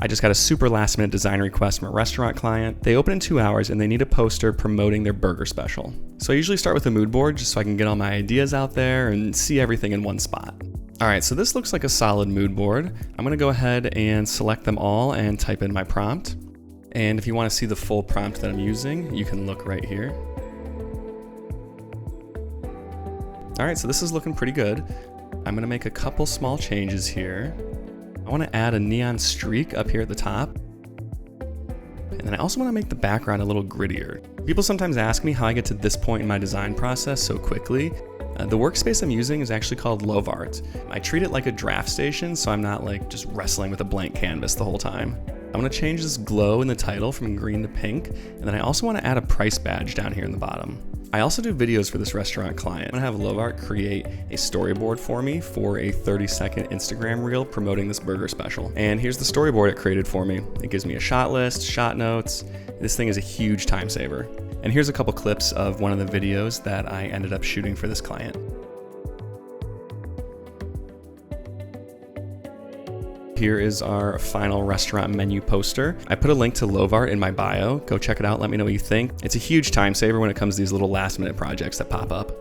I just got a super last minute design request from a restaurant client. They open in 2 hours and they need a poster promoting their burger special. So I usually start with a mood board just so I can get all my ideas out there and see everything in one spot. All right, so this looks like a solid mood board. I'm gonna go ahead and select them all and type in my prompt. And if you wanna see the full prompt that I'm using, you can look right here. All right, so this is looking pretty good. I'm gonna make a couple small changes here. I want to add a neon streak up here at the top. And then I also want to make the background a little grittier. People sometimes ask me how I get to this point in my design process so quickly. The workspace I'm using is actually called Lovart. I treat it like a draft station, so I'm not like just wrestling with a blank canvas the whole time. I'm going to change this glow in the title from green to pink, and then I also want to add a price badge down here in the bottom. I also do videos for this restaurant client. I'm gonna have Lovart create a storyboard for me for a 30-second Instagram reel promoting this burger special. And here's the storyboard it created for me. It gives me a shot list, shot notes. This thing is a huge time saver. And here's a couple clips of one of the videos that I ended up shooting for this client. Here is our final restaurant menu poster. I put a link to Lovart in my bio. Go check it out, let me know what you think. It's a huge time saver when it comes to these little last minute projects that pop up.